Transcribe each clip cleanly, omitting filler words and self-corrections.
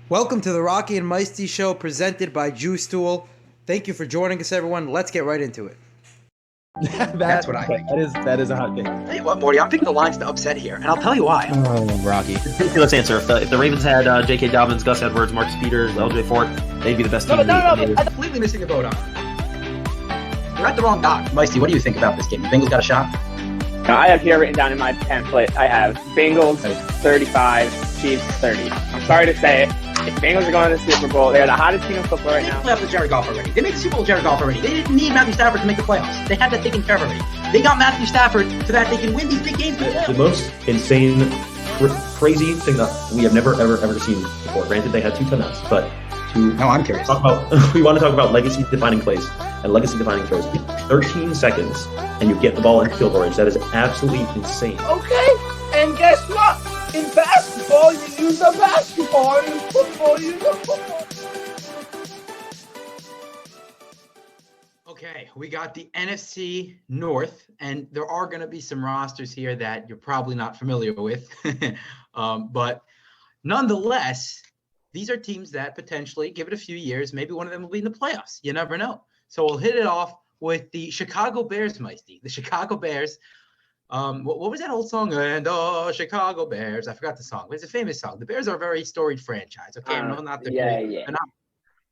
Welcome to the Rocky and Meisty Show presented by Jew Stool. Thank you for joining us, everyone. Let's get right into it. That's what I think. That is a hot take. Tell you what, Morty, I'm picking the Lions to upset here, and I'll tell you why. Oh, Rocky. Ridiculous answer. If the Ravens had J.K. Dobbins, Gus Edwards, Marcus Peters, L.J. Fort, they'd be the best team. No, I'm completely missing the boat on it. You're at the wrong dock. Meisty, what do you think about this game? The Bengals got a shot? I have here written down in my pamphlet, I have Bengals 35, Chiefs 30. I'm sorry to say it. If Bengals are going to the Super Bowl, they're the hottest team in football right now. They playoffs with Jared Goff already. They made the Super Bowl with Jared Goff already. They didn't need Matthew Stafford to make the playoffs. They had that taken care of already. They got Matthew Stafford so that they can win these big games. The most insane, crazy thing that we have never, ever seen before. Granted, they had 2 timeouts, but I'm curious. We want to talk about legacy-defining plays and legacy-defining throws. 13 seconds, and you get the ball in field goal range. That is absolutely insane. Okay, and guess what? In basketball, you use a basketball. In football, you use a football. Okay, we got the NFC North, and there are going to be some rosters here that you're probably not familiar with. But nonetheless, these are teams that potentially, give it a few years, maybe one of them will be in the playoffs. You never know. So we'll hit it off with the Chicago Bears, Meisty. The Chicago Bears. What was that old song? And Chicago Bears. I forgot the song. It's a famous song. The Bears are a very storied franchise. Okay, no, not the yeah. Not,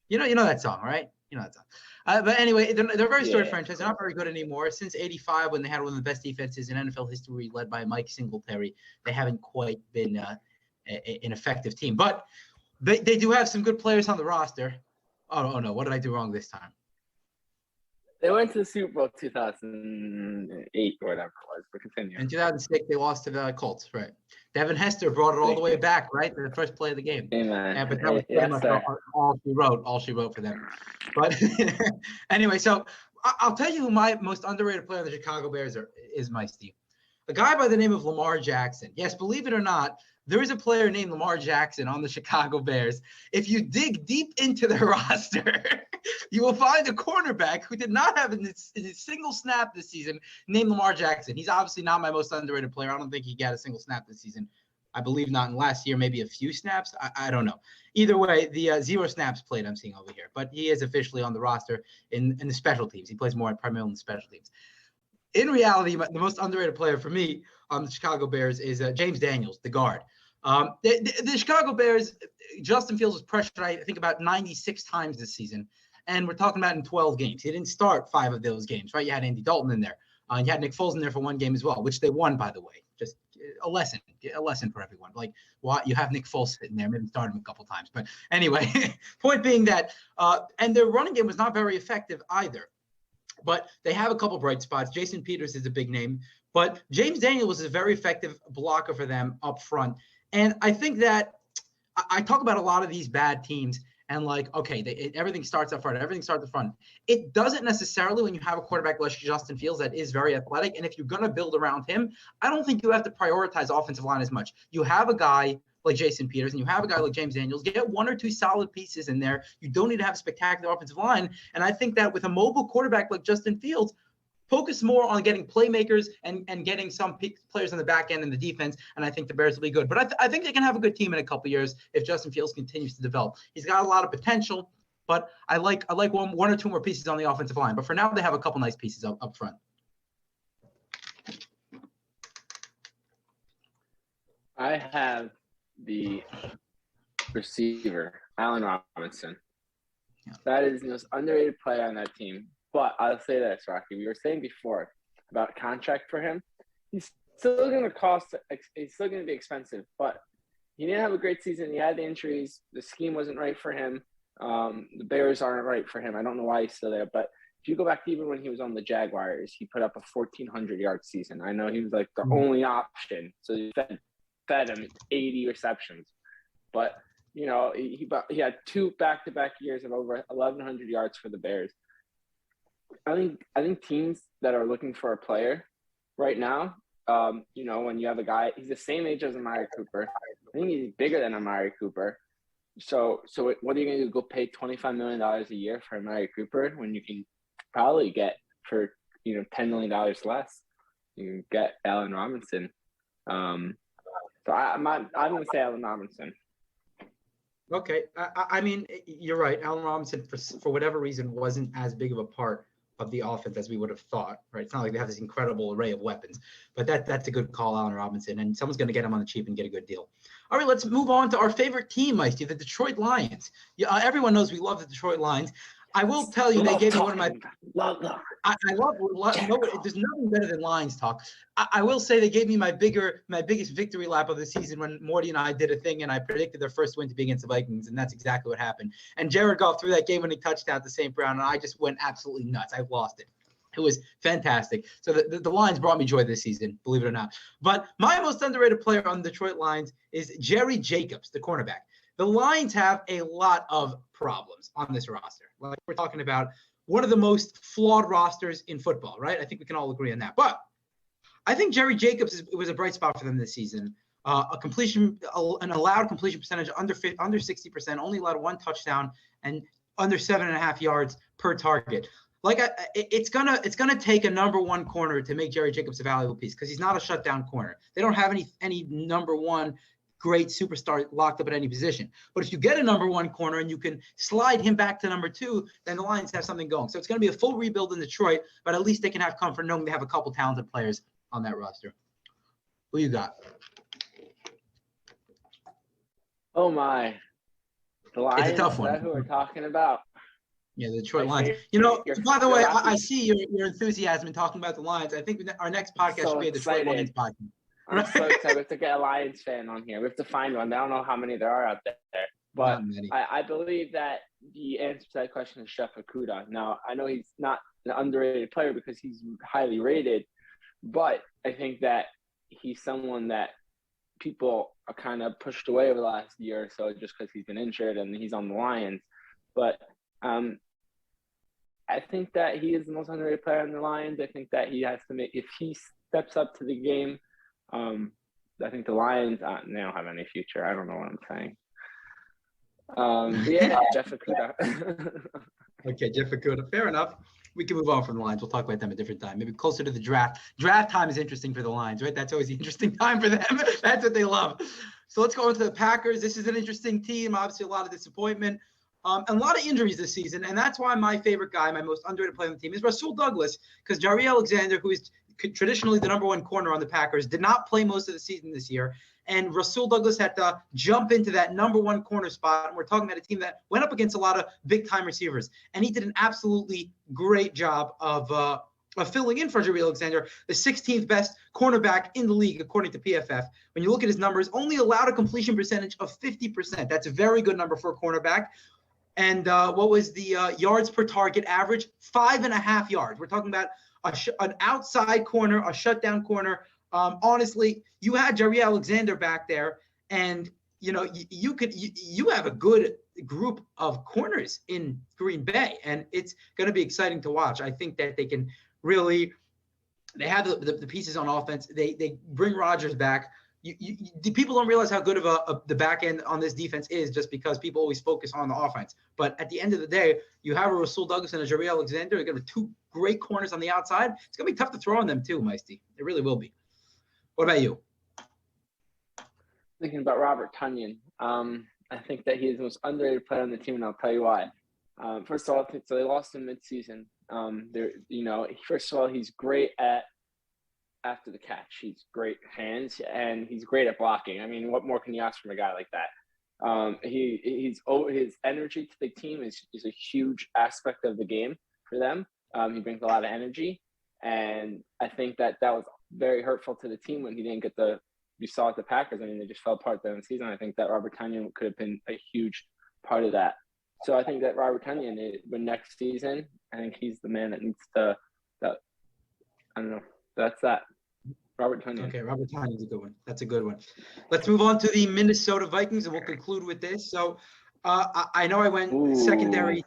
you know that song, right? You know that song. But anyway, they're a very storied franchise. They're not very good anymore. Since '85, when they had one of the best defenses in NFL history, led by Mike Singletary, they haven't quite been an effective team. But they do have some good players on the roster. Oh no, what did I do wrong this time? They went to the Super Bowl 2008 or whatever it was, but continue. In 2006, they lost to the Colts, right? Devin Hester brought it all the way back, right? The first play of the game. Amen. Yeah, but that was pretty much all she wrote for them. But anyway, so I'll tell you who my most underrated player in the Chicago Bears is, Meisty. A guy by the name of Lamar Jackson. Yes, believe it or not, there is a player named Lamar Jackson on the Chicago Bears. If you dig deep into their roster, you will find a cornerback who did not have in his single snap this season named Lamar Jackson. He's obviously not my most underrated player. I don't think he got a single snap this season. I believe not in last year, maybe a few snaps. I don't know. Either way, the 0 snaps played I'm seeing over here. But he is officially on the roster in the special teams. He plays more primarily in the special teams. In reality, the most underrated player for me on the Chicago Bears is James Daniels, the guard. The Chicago Bears, Justin Fields was pressured, I think, about 96 times this season. And we're talking about in 12 games. He didn't start 5 of those games, right? You had Andy Dalton in there. You had Nick Foles in there for 1 game as well, which they won, by the way. Just a lesson for everyone. Like, why you have Nick Foles sitting there, maybe start him a couple times. But anyway, point being that, and their running game was not very effective either. But they have a couple bright spots. Jason Peters is a big name. But James Daniels was a very effective blocker for them up front. And I think that I talk about a lot of these bad teams and like, okay, everything starts up front. Everything starts up front. It doesn't necessarily when you have a quarterback like Justin Fields that is very athletic. And if you're going to build around him, I don't think you have to prioritize offensive line as much. You have a guy like Jason Peters and you have a guy like James Daniels. Get 1 or 2 solid pieces in there. You don't need to have a spectacular offensive line. And I think that with a mobile quarterback like Justin Fields, focus more on getting playmakers and getting some players on the back end in the defense, and I think the Bears will be good. But I think they can have a good team in a couple years if Justin Fields continues to develop. He's got a lot of potential, but I like one or 2 more pieces on the offensive line. But for now, they have a couple nice pieces up front. I have the receiver, Allen Robinson. Yeah. That is the most underrated player on that team. But I'll say this, Rocky. We were saying before about contract for him. He's still going to cost. He's still going to be expensive. But he didn't have a great season. He had the injuries. The scheme wasn't right for him. The Bears aren't right for him. I don't know why he's still there. But if you go back to even when he was on the Jaguars, he put up a 1,400-yard season. I know he was like the only option. So he fed him 80 receptions. But, you know, he had 2 back-to-back years of over 1,100 yards for the Bears. I think teams that are looking for a player right now, you know, when you have a guy, he's the same age as Amari Cooper. I think he's bigger than Amari Cooper. So what are you going to do? Go pay $25 million a year for Amari Cooper when you can probably get for, you know, $10 million less. You can get Allen Robinson. So I'm going to say Allen Robinson. Okay. I mean, you're right. Allen Robinson, for whatever reason, wasn't as big of a part of the offense as we would have thought, right? It's not like they have this incredible array of weapons, but that's a good call, Allen Robinson, and someone's going to get him on the cheap and get a good deal. All right, let's move on to our favorite team, Mikey, the Detroit Lions. Yeah, everyone knows we love the Detroit Lions. I will tell you, they gave me one of my. Love. I love there's nothing better than Lions talk. I will say they gave me my biggest victory lap of the season when Morty and I did a thing and I predicted their first win to be against the Vikings, and that's exactly what happened. And Jared Goff threw that game-winning touchdown to St. Brown, and I just went absolutely nuts. I lost it. It was fantastic. So the Lions brought me joy this season, believe it or not. But my most underrated player on the Detroit Lions is Jerry Jacobs, the cornerback. The Lions have a lot of problems on this roster. Like we're talking about one of the most flawed rosters in football, right? I think we can all agree on that. But I think Jerry Jacobs was a bright spot for them this season. An allowed completion percentage under 60%, only allowed one touchdown and under 7.5 yards per target. Like it's gonna take a number one corner to make Jerry Jacobs a valuable piece because he's not a shutdown corner. They don't have any number one great superstar locked up at any position. But if you get a number one corner and you can slide him back to number two, then the Lions have something going. So it's going to be a full rebuild in Detroit, but at least they can have comfort knowing they have a couple talented players on that roster. Who you got? Oh my. The Lions, it's a tough one. That's who we're talking about. Yeah, the Detroit Lions. By the way, I see your enthusiasm in talking about the Lions. I think our next podcast should be a Detroit Lions podcast. I'm so excited. We have to get a Lions fan on here. We have to find one. I don't know how many there are out there. But I believe that the answer to that question is Jeff Okudah. Now, I know he's not an underrated player because he's highly rated, but I think that he's someone that people are kind of pushed away over the last year or so just because he's been injured and he's on the Lions. But I think that he is the most underrated player on the Lions. I think that he has to make – if he steps up to the game – I think the Lions, they don't have any future. I don't know what I'm saying. Yeah, Jeff Okudah. Okay, Jeff Okudah. Fair enough. We can move on from the Lions. We'll talk about them a different time. Maybe closer to the draft. Draft time is interesting for the Lions, right? That's always the interesting time for them. That's what they love. So let's go into the Packers. This is an interesting team. Obviously, a lot of disappointment. And a lot of injuries this season. And that's why my favorite guy, my most underrated player on the team, is Rasul Douglas, because Jaire Alexander, who is traditionally the number one corner on the Packers, did not play most of the season this year. And Rasul Douglas had to jump into that number one corner spot. And we're talking about a team that went up against a lot of big-time receivers. And he did an absolutely great job of filling in for Jaire Alexander, the 16th best cornerback in the league, according to PFF. When you look at his numbers, only allowed a completion percentage of 50%. That's a very good number for a cornerback. And what was the yards per target average? 5.5 yards. We're talking about an outside corner, a shutdown corner. Honestly, you had Jaire Alexander back there, and you have a good group of corners in Green Bay, and it's going to be exciting to watch. I think that they can really – they have the pieces on offense. They bring Rodgers back. People don't realize how good of the back end on this defense is just because people always focus on the offense. But at the end of the day, you have a Rasul Douglas and a Jaire Alexander. You're going to have two great corners on the outside. It's going to be tough to throw on them too, Meisty. It really will be. What about you? Thinking about Robert Tonyan. I think that he is the most underrated player on the team, and I'll tell you why. First of all, so they lost him midseason. First of all, he's great after the catch. He's great hands, and he's great at blocking. I mean, what more can you ask from a guy like that? His energy to the team is a huge aspect of the game for them. He brings a lot of energy, and I think that was very hurtful to the team when he didn't get you saw at the Packers. I mean, they just fell apart there in the season. I think that Robert Tonyan could have been a huge part of that. So I think that Robert Tonyan, when next season, I think he's the man that needs to. I don't know. That's that. Robert Tonyan. Okay, Robert Tonyan is a good one. That's a good one. Let's move on to the Minnesota Vikings, and we'll conclude with this. So I know I went secondary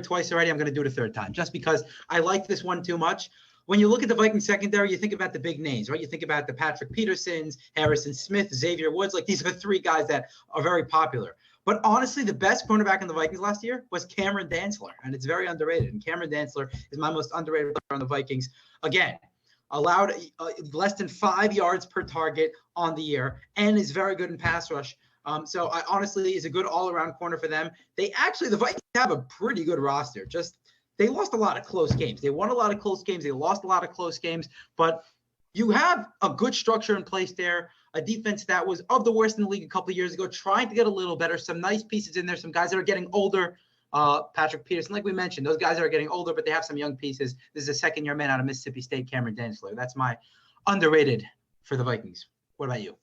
twice already. I'm going to do it a third time just because I like this one too much. When you look at the Vikings secondary, you think about the big names, right? You think about the Patrick Petersons, Harrison Smith, Xavier Woods. Like these are three guys that are very popular. But honestly, the best cornerback in the Vikings last year was Cameron Dantzler, and it's very underrated. And Cameron Dantzler is my most underrated player on the Vikings. Again, allowed less than 5 yards per target on the year and is very good in pass rush. So I honestly is a good all-around corner for them. The Vikings have a pretty good roster. Just they lost a lot of close games. They won a lot of close games. They lost a lot of close games. But you have a good structure in place there. A defense that was of the worst in the league a couple of years ago, trying to get a little better. Some nice pieces in there. Some guys that are getting older. Patrick Peterson, like we mentioned, those guys are getting older, but they have some young pieces. This is a second-year man out of Mississippi State, Cameron Dantzler. That's my underrated for the Vikings. What about you?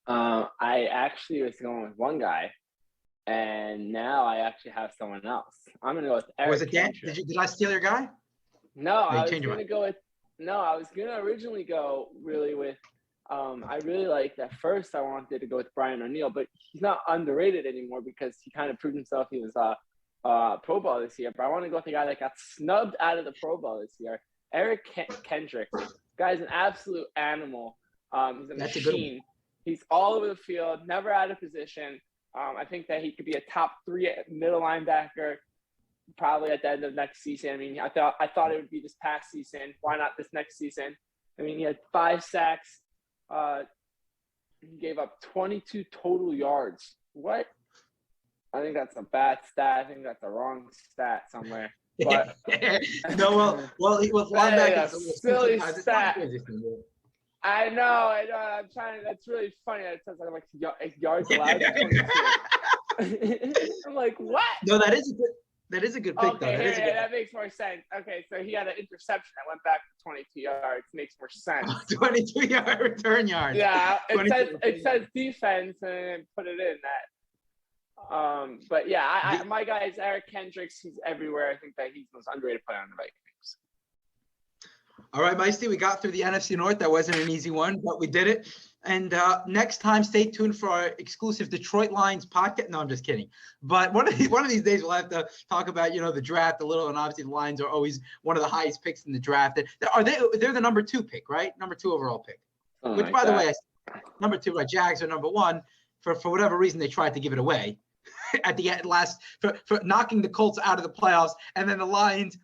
I actually was going with one guy, and now I actually have someone else. I'm going to go with Eric. Was it Dan? Did I steal your guy? No, I was going to originally go really with I really liked at first I wanted to go with Brian O'Neill, but he's not underrated anymore because he kind of proved himself. He was Pro Bowl this year. But I want to go with the guy that got snubbed out of the Pro Bowl this year, Eric Kendricks. Guy's an absolute animal. He's a machine. He's all over the field, never out of position. I think that he could be a top 3 middle linebacker probably at the end of next season. I mean, I thought it would be this past season. Why not this next season? I mean, he had 5 sacks. He gave up 22 total yards. What? I think that's a bad stat. I think that's the wrong stat somewhere. But no, well, with linebackers, silly stat. I know. I'm trying. That's really funny. It says like yards allowed. I'm like, what? No, that is a good pick. Okay, that makes more sense. Okay, so he had an interception that went back to 22 yards. Makes more sense. 22-yard return yard. Yeah, it says defense and put it in that. But yeah, my guy is Eric Kendricks. He's everywhere. I think that he's the most underrated player on the Vikings. All right, Meisty, we got through the NFC North. That wasn't an easy one, but we did it. And next time, stay tuned for our exclusive Detroit Lions podcast. No, I'm just kidding. But one of these days, we'll have to talk about, the draft a little. And obviously, the Lions are always one of the highest picks in the draft. They're the number 2 pick, right? Number 2 overall pick. Which, by the way, number 2, right? Jags are number 1. For whatever reason, they tried to give it away at the end for knocking the Colts out of the playoffs, and then the Lions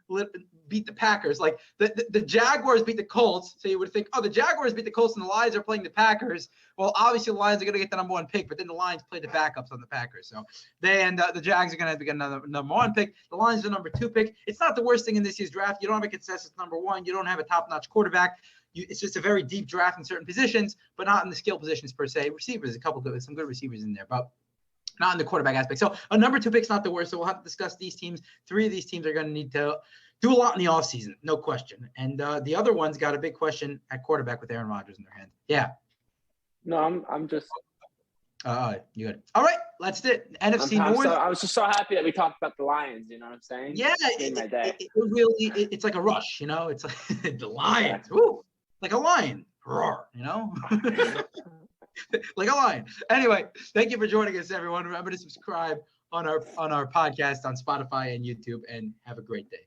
beat the Packers. Like the Jaguars beat the Colts, so you would think, the Jaguars beat the Colts and the Lions are playing the Packers. Well, obviously the Lions are going to get the number 1 pick, but then the Lions play the backups on the Packers. So they and the Jags are going to get another number 1 pick. The Lions are number 2 pick. It's not the worst thing in this year's draft. You don't have a consensus number 1. You don't have a top-notch quarterback. It's just a very deep draft in certain positions, but not in the skill positions per se. Receivers, some good receivers in there, but not in the quarterback aspect. So a number 2 pick's not the worst. So we'll have to discuss these teams. 3 of these teams are going to need to do a lot in the offseason, no question. And the other one's got a big question at quarterback with Aaron Rodgers in their hand. Yeah. No, I'm just. You good? All right, let's do it. NFC North. I was just so happy that we talked about the Lions. You know what I'm saying? Yeah, it's like a rush. It's like the Lions. Woo, like a lion. Roar. Like a lion. Anyway, thank you for joining us, everyone. Remember to subscribe on our podcast on Spotify and YouTube, and have a great day.